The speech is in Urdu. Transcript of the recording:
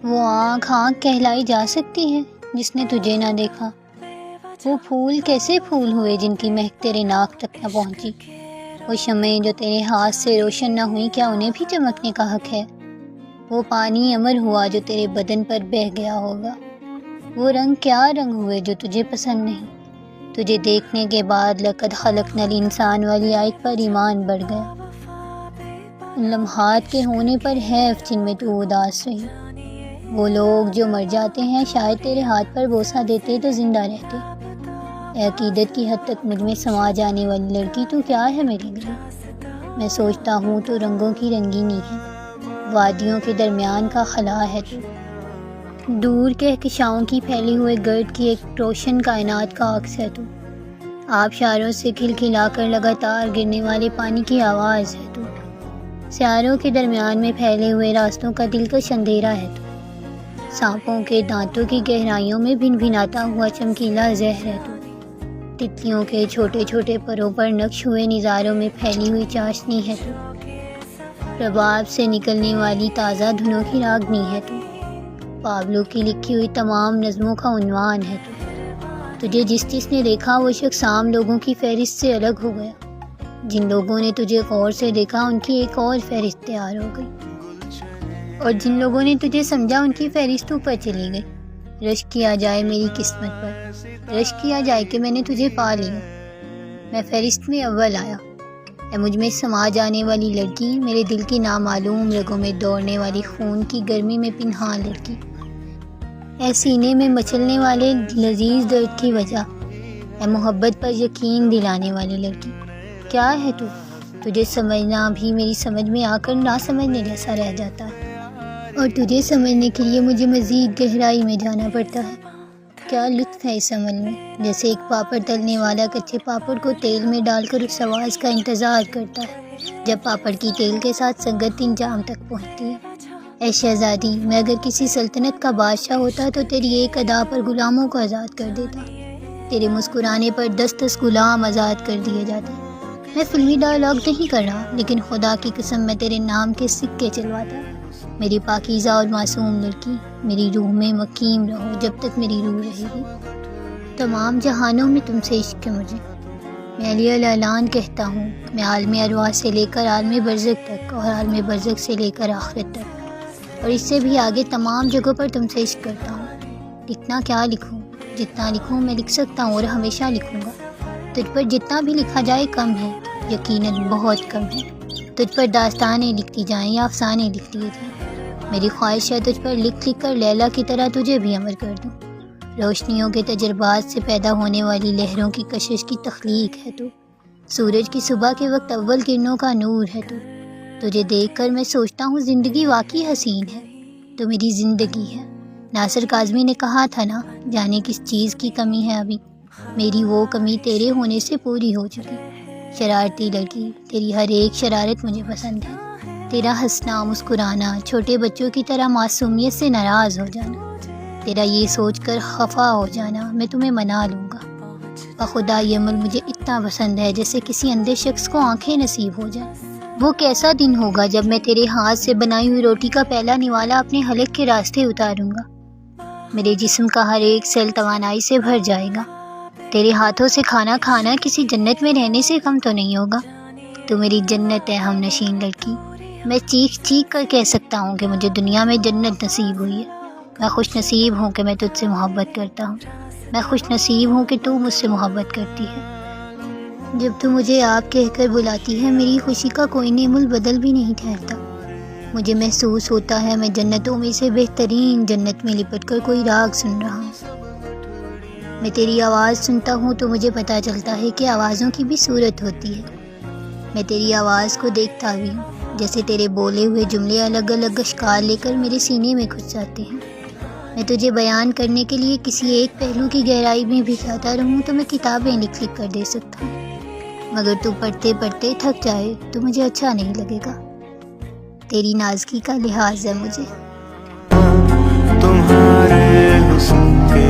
وہ آنکھ آنکھ کہلائی جا سکتی ہے جس نے تجھے نہ دیکھا؟ وہ پھول کیسے پھول ہوئے جن کی مہک تیرے ناک تک نہ پہنچی؟ وہ شمعیں جو تیرے ہاتھ سے روشن نہ ہوئیں، کیا انہیں بھی چمکنے کا حق ہے؟ وہ پانی امر ہوا جو تیرے بدن پر بہہ گیا ہوگا؟ وہ رنگ کیا رنگ ہوئے جو تجھے پسند نہیں؟ تجھے دیکھنے کے بعد لقد خلقنا الانسان والی آیت پر ایمان بڑھ گیا۔ ان لمحات کے ہونے پر حیف جن میں تو اداس رہی۔ وہ لوگ جو مر جاتے ہیں شاید تیرے ہاتھ پر بوسہ دیتے تو زندہ رہتے۔ اے عقیدت کی حد تک مجھ میں سما جانے والی لڑکی، تو کیا ہے میرے لیے؟ میں سوچتا ہوں تو رنگوں کی رنگینی ہے، وادیوں کے درمیان کا خلا ہے تو، دور کہکشاؤں کی پھیلی ہوئے گرد کی ایک روشن کائنات کا عکس ہے تو، آبشاروں سے کھلکھلا کر لگاتار گرنے والے پانی کی آواز ہے تو، سیاروں کے درمیان میں پھیلے ہوئے راستوں کا دلکش اندھیرا ہے تو، سانپوں کے دانتوں کی گہرائیوں میں بھن بھناتا ہوا چمکیلا زہر ہے تو، تتلیوں کے چھوٹے چھوٹے پروں پر نقش ہوئے نظاروں میں پھیلی ہوئی چاشنی ہے تو، رباب سے نکلنے والی تازہ دھنوں کی راگنی ہے تو، پابلو کی لکھی ہوئی تمام نظموں کا عنوان ہے تو، تجھے جس نے دیکھا وہ شخص عام لوگوں کی فہرست سے الگ ہو گیا۔ جن لوگوں نے تجھے غور سے دیکھا ان کی ایک اور فہرست تیار ہو گئی، اور جن لوگوں نے تجھے سمجھا ان کی فہرست اوپر چلی گئی۔ رشک کیا جائے میری قسمت پر، رشک کیا جائے کہ میں نے تجھے پا لیا، میں فہرست میں اول آیا۔ اے مجھ میں سما جانے والی لڑکی، میرے دل کی نامعلوم رگوں میں دوڑنے والی خون کی گرمی میں پنہان لڑکی، اے سینے میں مچلنے والے لذیذ درد کی وجہ، اے محبت پر یقین دلانے والی لڑکی، کیا ہے تو؟ تجھے سمجھنا بھی میری سمجھ میں آ کر نہ سمجھنے جیسا رہ جاتا ہے، اور تجھے سمجھنے کے لیے مجھے مزید گہرائی میں جانا پڑتا ہے۔ کیا لطف ہے اس عمل میں، جیسے ایک پاپڑ تلنے والا کچے پاپڑ کو تیل میں ڈال کر اس آواز کا انتظار کرتا ہے جب پاپڑ کی تیل کے ساتھ سنگت انجام تک پہنچتی ہے۔ اے شہزادی، میں اگر کسی سلطنت کا بادشاہ ہوتا تو تیری ایک ادا پر غلاموں کو آزاد کر دیتا، تیرے مسکرانے پر 10 غلام آزاد کر دیے جاتے۔ میں فلمی ڈائلاگ نہیں کر رہا، لیکن خدا کی قسم میں تیرے نام کے سکے چلواتا۔ میری پاکیزہ اور معصوم لڑکی، میری روح میں مقیم رہو جب تک میری روح رہے گی۔ تمام جہانوں میں تم سے عشق ہے مجھے، میں علی الاعلان کہتا ہوں، میں عالم ارواح سے لے کر عالم برزخ تک، اور عالم برزخ سے لے کر آخرت تک، اور اس سے بھی آگے تمام جگہوں پر تم سے عشق کرتا ہوں۔ لکھنا کیا لکھوں؟ جتنا لکھوں میں لکھ سکتا ہوں اور ہمیشہ لکھوں گا۔ تجھ پر جتنا بھی لکھا جائے کم ہے، یقیناً بہت کم ہے۔ تجھ پر داستانیں لکھتی جائیں یا افسانے لکھ دیے جائیں، میری خواہش ہے تجھ پر لکھ لکھ کر لیلا کی طرح تجھے بھی امر کر دوں۔ روشنیوں کے تجربات سے پیدا ہونے والی لہروں کی کشش کی تخلیق ہے تو، سورج کی صبح کے وقت اول کرنوں کا نور ہے تو، تجھے دیکھ کر میں سوچتا ہوں زندگی واقعی حسین ہے، تو میری زندگی ہے۔ ناصر کاظمی نے کہا تھا نا، جانے کس چیز کی کمی ہے ابھی، میری وہ کمی تیرے ہونے سے پوری ہو چکی۔ شرارتی لڑکی، تیری ہر ایک شرارت مجھے پسند ہے، تیرا ہنسنا، مسکرانا، چھوٹے بچوں کی طرح معصومیت سے ناراض ہو جانا، تیرا یہ سوچ کر خفا ہو جانا میں تمہیں منا لوں گا۔ بخدا یہ عمل مجھے اتنا پسند ہے جیسے کسی اندھے شخص کو آنکھیں نصیب ہو جائیں۔ وہ کیسا دن ہوگا جب میں تیرے ہاتھ سے بنائی ہوئی روٹی کا پہلا نوالا اپنے حلق کے راستے اتاروں گا، میرے جسم کا ہر ایک سیل توانائی سے بھر جائے گا۔ تیرے ہاتھوں سے کھانا کھانا کسی جنت میں رہنے سے کم تو نہیں ہوگا۔ تو میری جنت ہے ہم نشین لڑکی، میں چیخ چیخ کر کہہ سکتا ہوں کہ مجھے دنیا میں جنت نصیب ہوئی ہے۔ میں خوش نصیب ہوں کہ میں تجھ سے محبت کرتا ہوں، میں خوش نصیب ہوں کہ تو مجھ سے محبت کرتی ہے۔ جب تو مجھے آپ کہہ کر بلاتی ہے، میری خوشی کا کوئی نعم البدل بھی نہیں ٹھہرتا۔ مجھے محسوس ہوتا ہے میں جنتوں میں سے بہترین جنت میں لپٹ کر کوئی راگ سن رہا ہوں۔ میں تیری آواز سنتا ہوں تو مجھے پتہ چلتا ہے کہ آوازوں کی بھی صورت ہوتی ہے۔ میں تیری آواز کو دیکھتا بھی ہوں، جیسے تیرے بولے ہوئے جملے الگ الگ اشکال لے کر میرے سینے میں گھس جاتے ہیں۔ میں تجھے بیان کرنے کے لیے کسی ایک پہلو کی گہرائی میں بھی جاتا رہوں تو میں کتابیں لکھ لکھ کر دے سکتا ہوں، مگر تو پڑھتے پڑھتے تھک جائے تو مجھے اچھا نہیں لگے گا۔ تیری نازکی کا لحاظ ہے مجھے۔ تمہارے حسن کے